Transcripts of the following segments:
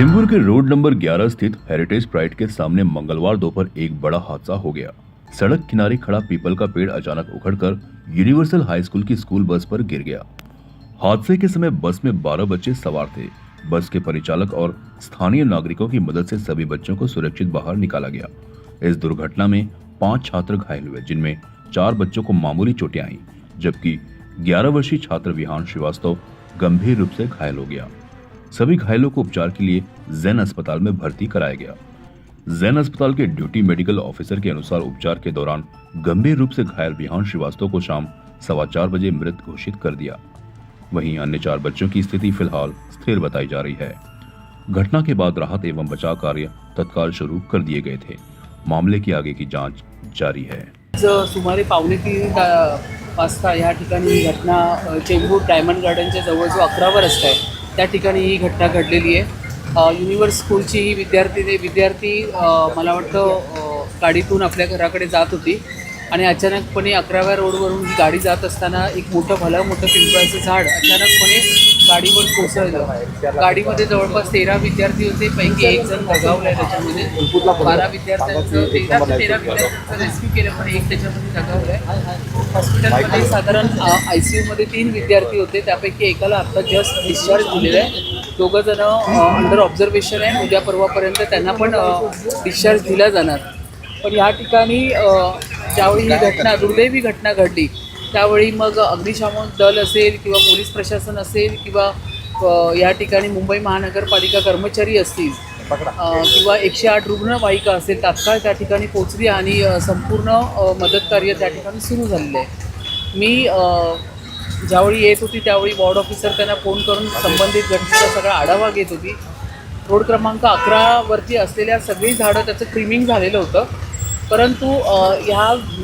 चेंबूर के road number 11 स्थित heritage pride के सामने मंगलवार दोपहर एक बड़ा हादसा हो गया। सड़क किनारे खड़ा पीपल का पेड़ अचानक उखड़कर यूनिवर्सल हाई स्कूल की स्कूल बस पर गिर गया। हादसे के समय बस में 12 बच्चे सवार थे। बस के परिचालक और स्थानीय नागरिकों की मदद से सभी बच्चों को सुरक्षित बाहर निकाला गया। इस दुर्घटना में 5 छात्र घायल हुए, जिनमें 4 बच्चों को मामूली चोटें आईं, जबकि 11 वर्षीय छात्र विहान श्रीवास्तव गंभीर रूप से घायल हो गया। सभी घायलों को उपचार के लिए जैन अस्पताल में भर्ती कराया गया। जैन अस्पताल के ड्यूटी मेडिकल ऑफिसर के अनुसार उपचार के दौरान गंभीर रूप से घायल विहान श्रीवास्तव को शाम 4:15 बजे मृत घोषित कर दिया। वहीं अन्य 4 बच्चों की स्थिति फिलहाल स्थिर बताई जा रही है। घटना के बाद राहत एवं बचाव कार्य तत्काल शुरू कर दिए गए थे। मामले की आगे की जांच जारी है। सुमारे 2:45 वाजता या ठिकाणी ही घटना चेंबूर डायमंड गार्डनच्या जवळ जो 11वा रस्ता आहे त्या ठिकाणी ही घटना घडलेली आहे। युनिवर्स स्कूलची ही विद्यार्थी मला वाटतं गाडीतून आपल्या घराकडे जात होती आणि अचानकपणे 11व्या रोडवरून ही गाडी जात असताना एक भलं मोठं पिंपळाचं झाड अचानकपणे गाडीवर कोसळलं। गाडीमध्ये जवळपास 13 विद्यार्थी होते, पैकी एक जण दगावला आहे। त्याच्यामध्ये 12 विद्यार्थ्यांचं 13 विद्यार्थ्यांचं रेस्क्यू केलं, पण एक त्याच्यामध्ये दगावलं आहे। हॉस्पिटलमध्ये साधारण ICUमध्ये 3 विद्यार्थी होते, त्यापैकी एकाला आत्ता जस्ट डिस्चार्ज दिलेलं आहे। 2 जण अंडर ऑब्झर्वेशन आहे। उद्या परवापर्यंत त्यांना पण डिस्चार्ज दिला जाणार। पण या ठिकाणी ज्यावेळी ही घटना दुर्दैवी घटना घडली त्यावेळी मग अग्निशमन दल असेल किंवा पोलीस प्रशासन असेल किंवा या ठिकाणी मुंबई महानगरपालिका कर्मचारी असतील किंवा 108 रुग्णवाहिका असेल, तात्काळ त्या ठिकाणी पोहोचली आणि संपूर्ण मदत कार्य त्या ठिकाणी सुरू झालेलं आहे। मी ज्यावेळी येत होती त्यावेळी वॉर्ड ऑफिसर त्यांना फोन करून संबंधित घटनेचा सगळा आढावा घेत होती। रोड क्रमांक 11 वरती असलेल्या सगळी झाडं त्याचं ट्रिमिंग झालेलं होतं, परंतु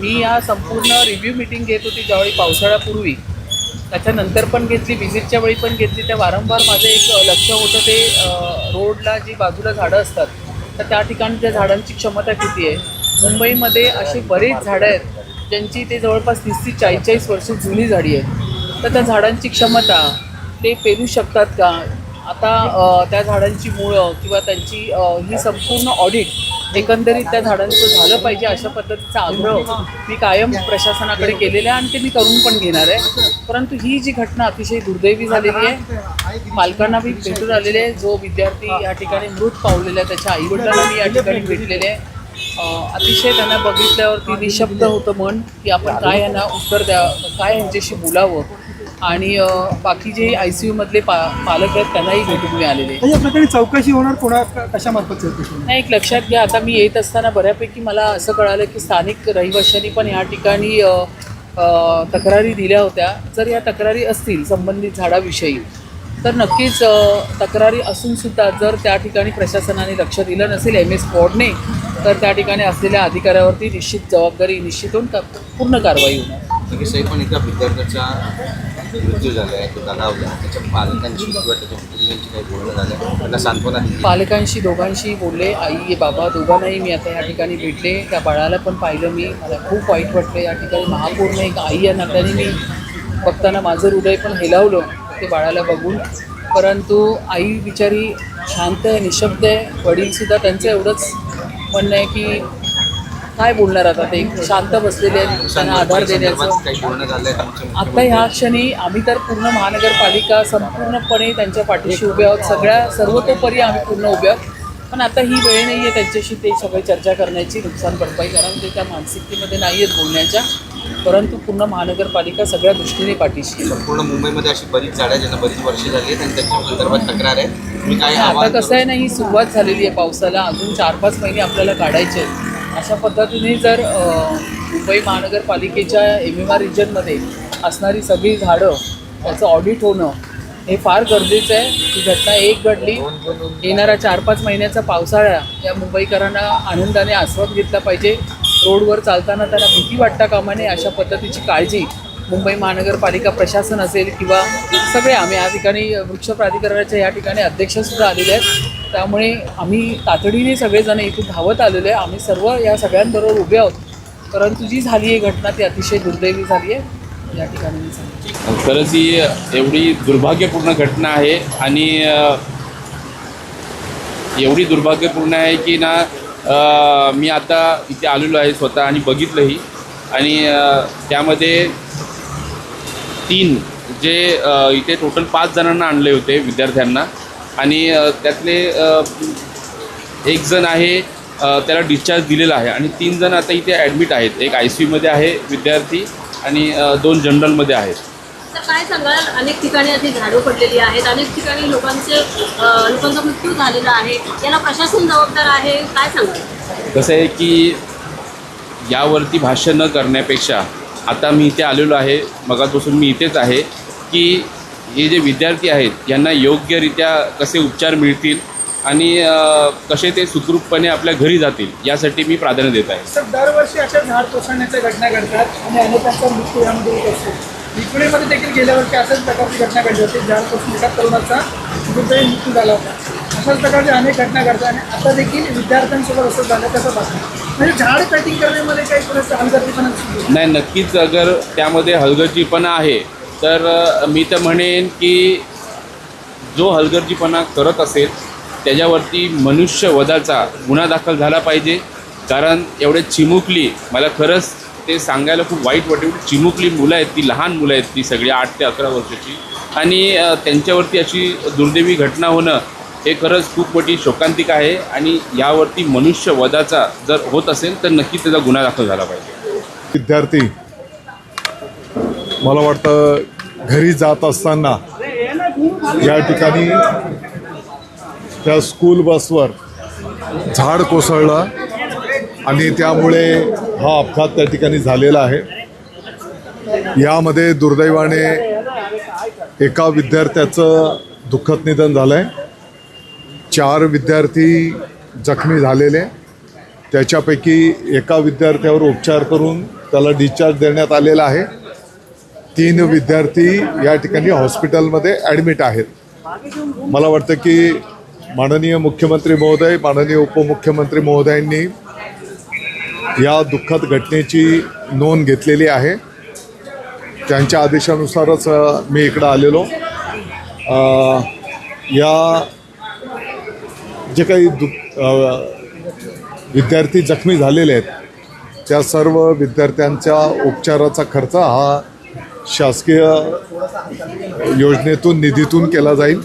मी या संपूर्ण रिव्ह्यू मीटिंग घेत होती ज्यावेळी पावसाळ्यापूर्वी, त्याच्यानंतर पण घेतली, व्हिजिटच्या वेळी पण घेतली। त्या वारंवार माझं एक लक्ष होतं ते रोडला जी बाजूला झाडं असतात तर त्या ठिकाणी त्या झाडांची क्षमता किती आहे। मुंबईमध्ये अशी बरेच झाडं आहेत ज्यांची ते जवळपास 30-40 वर्ष जुनी झाडी आहेत, तर त्या झाडांची क्षमता ते पेरू शकतात का? आता त्या झाडांची मुळं किंवा त्यांची ही संपूर्ण ऑडिट एकंदरीत त्या झाडांचं झालं पाहिजे अशा पद्धतीचा आग्रह मी कायम प्रशासनाकडे केलेला आहे आणि ते मी करून पण घेणार आहे। परंतु ही जी घटना अतिशय दुर्दैवी झालेली आहे, पालकांना मी भेटून आलेले आहे। जो विद्यार्थी या ठिकाणी मृत पावलेला आहे त्याच्या आईवडिलांना मी या ठिकाणी भेटलेले आहे। अतिशय त्यांना बघितल्यावरती निशब्द होतं मन की आपण काय यांना उत्तर द्यावं, काय यांच्याशी बोलावं। आणि बाकी जे ICUमधले पालक आहेत त्यांनाही भेटून मी आलेले। या प्रकरणी चौकशी होणार कशामार्फत चौकशी? नाही, एक लक्षात घ्या, आता मी येत असताना बऱ्यापैकी मला असं कळालं की स्थानिक रहिवाशांनी पण या ठिकाणी तक्रारी दिल्या होत्या। जर या तक्रारी असतील संबंधित झाडाविषयी तर नक्कीच तक्रारी असूनसुद्धा जर त्या ठिकाणी प्रशासनाने लक्ष दिलं नसेल MS स्क्वॉडने तर त्या ठिकाणी असलेल्या अधिकाऱ्यावरती निश्चित जबाबदारी निश्चित होऊन पूर्ण कारवाई होणार। पण एका विद्यार्थ्याचा मृत्यू झाला आहे, तो दगावला, त्याच्या पालकांशी किंवा त्याच्या कुटुंबियांशी काही बोलणं झालं, त्यांना सांत्वना पालकांशी दोघांशी बोलले, आई बाबा दोघांनाही मी आता या ठिकाणी भेटले। त्या बाळाला पण पाहिलं मी, मला खूप वाईट वाटलं। या ठिकाणी महापूर्ण एक आई या नात्याने मी बघताना माझं हृदय पण हेलावलं ते बाळाला बघून। परंतु आई बिचारी शांत आहे, निशब्द आहे। वडीलसुद्धा त्यांचं एवढंच म्हणणं आहे की काय बोलणार, आता ते शांत बसलेले आहेत, त्यांना आधार देण्याचं। आता ह्या क्षणी आम्ही तर पूर्ण महानगरपालिका संपूर्णपणे त्यांच्या पाठीशी उभे आहोत, सर्वतोपरी आम्ही पूर्ण उभे आहोत। पण आता ही वेळ नाही आहे त्यांच्याशी ते सगळे चर्चा करण्याची, नुकसान भरपाई, कारण ते त्या मानसिकतेमध्ये नाही आहेत बोलण्याच्या, परंतु पूर्ण महानगरपालिका सगळ्या दृष्टीने पाठीशी। संपूर्ण मुंबईमध्ये अशी बरीच झाडं आहेत ज्यांना बरीच वर्षे झाली आहेत आणि त्यांच्या संदर्भात तक्रार आहे। तुम्ही काय आता कसं आहे ना, ही सुरुवात झालेली आहे पावसाला, अजून 4-5 महिने आपल्याला काढायचे आहेत। अशा पद्धतीने जर मुंबई महानगरपालिकेच्या MMR रिजनमध्ये असणारी सगळी झाडं त्याचं ऑडिट होणं हे फार गरजेचं आहे। ही घटना एक घडली, येणाऱ्या 4-5 महिन्याचा पावसाळा या मुंबईकरांना आनंदाने आस्वाद घेतला पाहिजे। रोडवर चालताना त्यांना भीती वाटता कामा नये अशा पद्धतीची काळजी मुंबई महानगरपालिका प्रशासन असेल किंवा सगळे, आम्ही या ठिकाणी वृक्ष प्राधिकरणाच्या या ठिकाणी अध्यक्षसुद्धा आलेले आहेत, त्यामुळे आम्ही तातडीने सगळेजण इथून धावत आलेलो आहे। आम्ही सर्व या सगळ्यांबरोबर उभे आहोत, परंतु जी झाली आहे घटना ती अतिशय दुर्दैवी झाली आहे। या ठिकाणी मी सांगतो खरंच ही एवढी दुर्भाग्यपूर्ण घटना आहे आणि एवढी दुर्भाग्यपूर्ण आहे की ना मी आता इथे आलेलो आहे स्वतः आणि बघितलंही आणि त्यामध्ये 3 जे इथे टोटल 5 जणांना आणले होते विद्यार्थ्यांना आणि त्यातले 1 जण आहे त्याला डिस्चार्ज दिलेला आहे आणि 3 जण आता इथे ॲडमिट आहेत. एक ICUमध्ये आहे विद्यार्थी आणि 2 जनरलमध्ये आहेत. तर काय सांगाल, अनेक ठिकाणी अशी झाडं पडलेली आहेत, अनेक ठिकाणी लोकांचा मृत्यू झालेला आहे, याला प्रशासन जबाबदार आहे, काय सांगाल? कसं आहे की यावरती भाष्य न करण्यापेक्षा आता मी इथे आलेलो आहे, मगापासून मी इथेच आहे की हे जे विद्यार्थी आहेत यांना योग्यरित्या कसे उपचार मिळतील आणि कसे ते सुखरूपपणे आपल्या घरी जातील यासाठी मी प्राधान्य देत आहे. सर, दरवर्षी अशा झाड कोसळण्याच्या घटना घडतात आणि अनेकांचा मृत्यू यामध्ये होत असतो. इकडेमध्ये देखील गेल्या वर्षी अशाच प्रकारची घटना घडली होती. झाड कोसळून एका तरुणाचा दुर्दैवी मृत्यू झाला होता. अशाच प्रकारच्या अनेक घटना घडतात आणि आता देखील विद्यार्थ्यांसोबत असं झालं कसं पाहतो? म्हणजे झाड कटिंग करण्यामध्ये काही थोडंसं हलगर्जीपणा नाही, नक्कीच अगर त्यामध्ये हलगर्जीपणा आहे तर मी तर म्हणेन की जो हलगर्जीपणा करत असेल त्याच्यावरती मनुष्यवधाचा गुन्हा दाखल झाला पाहिजे. कारण एवढे चिमुकली, मला खरंच ते सांगायला खूप वाईट वाटेल, चिमुकली मुलं आहेत, ती लहान मुलं आहेत, ती सगळी 8 ते 11 वर्षाची आणि त्यांच्यावरती अशी दुर्दैवी घटना होणं हे खरंच खूप मोठी शोकांतिक आहे आणि यावरती मनुष्यवधाचा जर होत असेल तर नक्कीच त्याचा गुन्हा दाखल झाला पाहिजे. विद्यार्थी मला वाटतं घरी जात असताना या ठिकाणी त्या स्कूल बसवर झाड कोसळलं आणि त्यामुळे हा अपघात त्या ठिकाणी झालेला आहे. यामध्ये दुर्दैवाने एका विद्यार्थ्याचं दुःखद निधन झालं आहे. 4 विद्यार्थी जखमी झालेले, त्याच्यापैकी एका विद्यार्थ्यावर उपचार करून त्याला डिस्चार्ज देण्यात आलेला आहे. 3 विद्यार्थी या ठिकाणी हॉस्पिटलमध्ये ॲडमिट आहेत. मला वाटतं की माननीय मुख्यमंत्री महोदय, माननीय उपमुख्यमंत्री महोदयांनी या दुःखद घटनेची नोंद घेतलेली आहे. त्यांच्या आदेशानुसारच मी इकडं आलेलो. या जे काही विद्यार्थी जखमी झालेले आहेत त्या सर्व विद्यार्थ्यांच्या उपचाराचा खर्च हा शासकीय योजनेतून निधीतून केला जाईल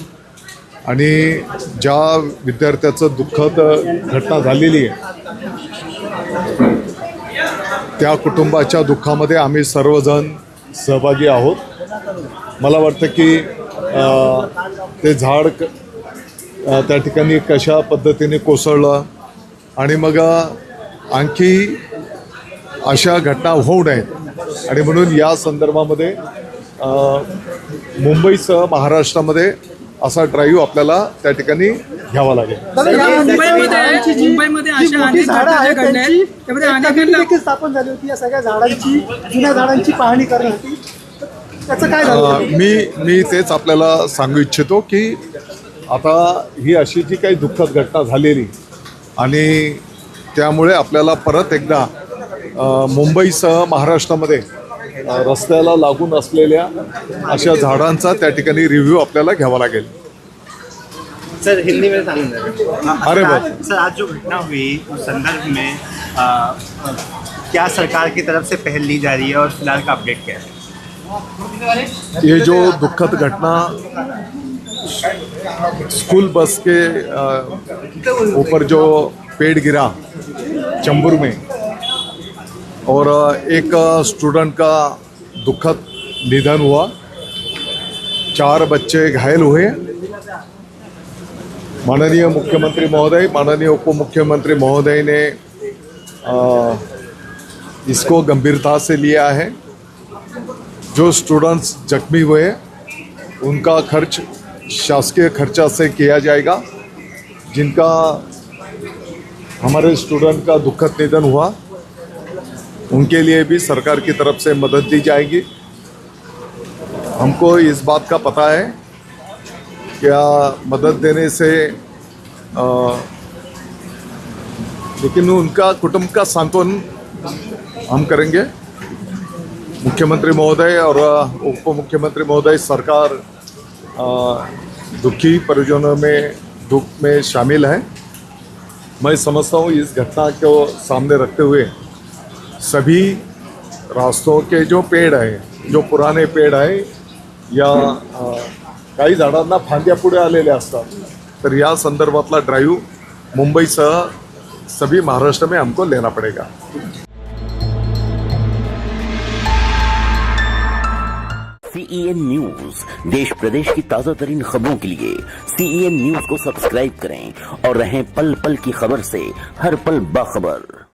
आणि ज्या विद्यार्थ्याचं दुःखद घटना झालेली आहे त्या कुटुंबाच्या दुःखामध्ये आम्ही सर्वजण सहभागी आहोत. मला वाटतं की ते झाड त्या ठिकाणी कशा पद्धतीने कोसळलं आणि मग आणखी अशा घटना होऊ नयेत आणि म्हणून या संदर्भामध्ये मुंबईसह महाराष्ट्रामध्ये असा ड्राईव्ह आपल्याला त्या ठिकाणी घ्यावा लागेल. मुंबईमध्ये अशा अनेक झाडं आहेत त्यामध्ये अनेकांनी देखील स्थापन झाली होती. या सगळ्या झाडांची, जुन्या झाडांची पाहणी करण्यासाठी त्याचं काय झालं? मी तेच आपल्याला सांगू इच्छितो की आता ही अशी जी काही दुःखद घटना झालेली आणि त्यामुळे आपल्याला परत एकदा मुंबईसह महाराष्ट्रामध्ये रस्त्याला लागून असलेल्या अशा झाडांचा त्या ठिकाणी रिव्ह्यू आपल्याला घ्यावा लागेल. सर, हिंदी में सांगूंगा. अरे बाप. सर, आज जो घटना हुई उस संदर्भ में क्या सरकार की तरफ से पहल ली जा रही है और फिलहाल का अपडेट क्या है? ये जो दुखद घटना स्कूल बस के ऊपर जो पेड़ गिरा चंबूर में और एक स्टूडेंट का दुखद निधन हुआ, 4 बच्चे घायल हुए. माननीय मुख्यमंत्री महोदय, माननीय उपमुख्यमंत्री महोदय ने इसको गंभीरता से लिया है. जो स्टूडेंट्स जख्मी हुए उनका खर्च शासकीय खर्चा से किया जाएगा. जिनका हमारे स्टूडेंट का दुखद निधन हुआ उनके लिए भी सरकार की तरफ से मदद दी जाएगी. हमको इस बात का पता है क्या मदद देने से लेकिन उनका कुटुंब का सांत्वन हम करेंगे. मुख्यमंत्री महोदय और उप मुख्यमंत्री महोदय सरकार दुखी परिजनों में दुख में शामिल है. मैं समझता हूँ इस घटना को सामने रखते हुए सभी रास्तों के जो पेड़ आहे, जो पुराने पेड़ आहे या काही झाडांना फांद्या पुढे आलेल्या असतात, तर या संदर्भातला ड्राईव्ह मुंबईसह सभी महाराष्ट्र में हमको लेना पड़ेगा। CEN न्यूज देश प्रदेश की ताजा तरीन खबरों के लिए CEN न्यूज को सब्सक्राइब करें और रहें पल पल की खबर से हर पल बाखबर।